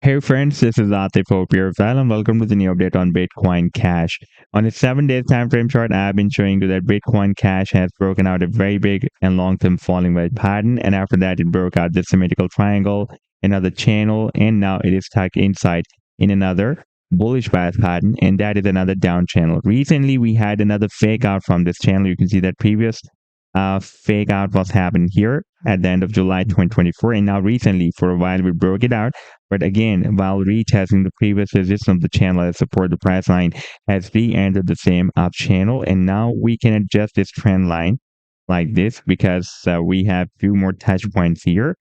Hey friends, this is Atif Hope here, and welcome to the new update on Bitcoin Cash. On a 7-day time frame chart, I've been showing you that Bitcoin Cash has broken out a very big and long-term falling wedge pattern, and after that, it broke out the symmetrical triangle, another channel, and now it is stuck inside in another bullish bias pattern, and that is another down channel. Recently, we had another fake out from this channel. You can see that previous fake out was happening here at the end of July 2024, and now recently, for a while, we broke it out. But again, while retesting the previous resistance of the channel as support, the price line has re-entered the same up channel, and now we can adjust this trend line like this because we have few more touch points here,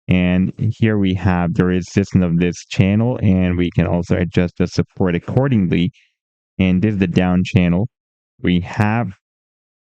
and here we have the resistance of this channel, and we can also adjust the support accordingly. And this is the down channel we have,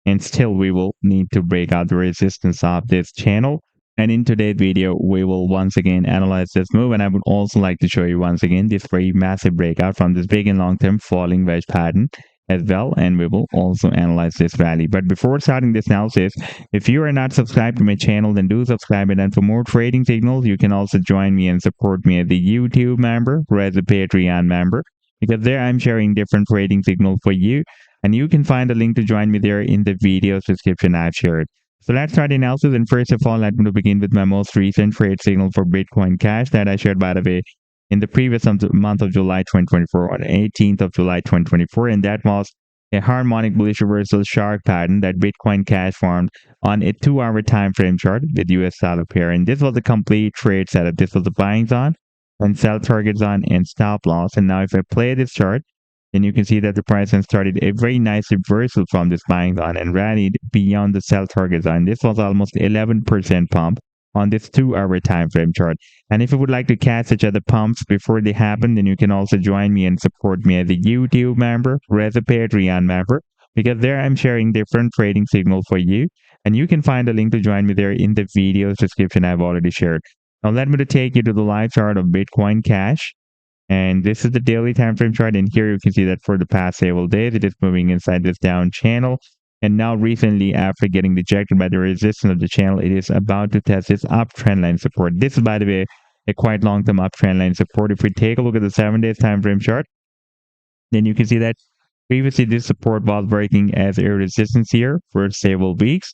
and still we will need to break out the resistance of this channel. And in today's video, we will once again analyze this move, and I would also like to show you once again this very massive breakout from this big and long-term falling wedge pattern as well, and we will also analyze this rally. But before starting this analysis, if you are not subscribed to my channel, then do subscribe, and for more trading signals, you can also join me and support me as a YouTube member or as a Patreon member, because there I'm sharing different trading signals for you, and you can find a link to join me there in the video description I've shared. So let's start the analysis, and first of all, let me begin with my most recent trade signal for Bitcoin Cash that I shared, by the way, in the previous month of July 2024, on the 18th of July 2024, and that was a harmonic bullish reversal shark pattern that Bitcoin Cash formed on a 2-hour time frame chart with US dollar pair, and this was a complete trade setup. This was the buying zone and sell target zone and stop loss. And now if I play this chart, then you can see that the price has started a very nice reversal from this buying zone and rallied beyond the sell target zone. This was almost 11% pump on this 2-hour time frame chart. And if you would like to catch such other pumps before they happen, then you can also join me and support me as a YouTube member or as a Patreon member, because there I'm sharing different trading signals for you, and you can find a link to join me there in the video's description I've already shared. Now let me take you to the live chart of Bitcoin Cash. And this is the daily time frame chart, and here you can see that for the past several days it is moving inside this down channel, and now recently, after getting rejected by the resistance of the channel, it is about to test this uptrend line support. This is, by the way, a quite long-term uptrend line support. If we take a look at the 7-day time frame chart, then you can see that previously this support was breaking as a resistance here for several weeks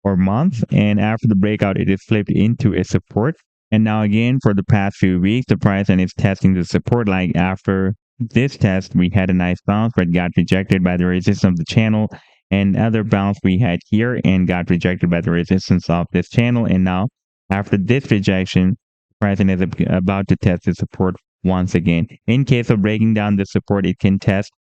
or months, and after the breakout it is flipped into a support. And now again, for the past few weeks, the price and is testing the support. Like after this test, we had a nice bounce, but got rejected by the resistance of the channel. And other bounce we had here and got rejected by the resistance of this channel. And now, after this rejection, price is about to test the support once again. In case of breaking down the support, it can test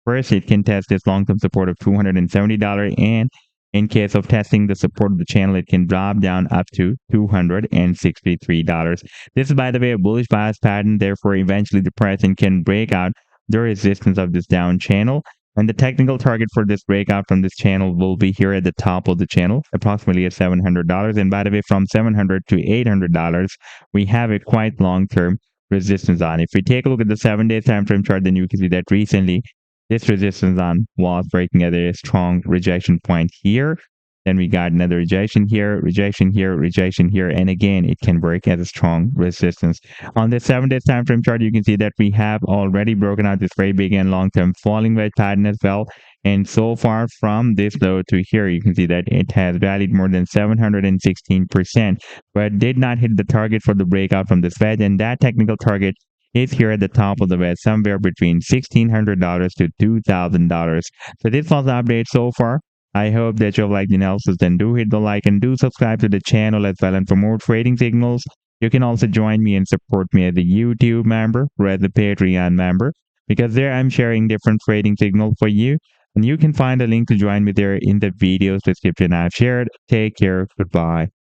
this long-term support of $270, and in case of testing the support of the channel, it can drop down up to $263. This is, by the way, a bullish bias pattern. Therefore, eventually the pricing can break out the resistance of this down channel. And the technical target for this breakout from this channel will be here at the top of the channel, approximately at $700. And by the way, from $700 to $800, we have a quite long-term resistance on. If we take a look at the 7-day time frame chart, then you can see that recently this resistance on was breaking at a strong rejection point here. Then we got another rejection here, rejection here, rejection here, and again it can break at a strong resistance. On the 7-day time frame chart, you can see that we have already broken out this very big and long-term falling wedge pattern as well. And so far from this low to here, you can see that it has rallied more than 716%, but did not hit the target for the breakout from this wedge, and that technical target is here at the top of the wedge, somewhere between $1,600 to $2,000. So this was the update so far. I hope that you've liked the analysis. Then do hit the like and do subscribe to the channel as well. And for more trading signals, you can also join me and support me as a YouTube member or as a Patreon member, because there I'm sharing different trading signals for you. And you can find a link to join me there in the video's description I've shared. Take care. Goodbye.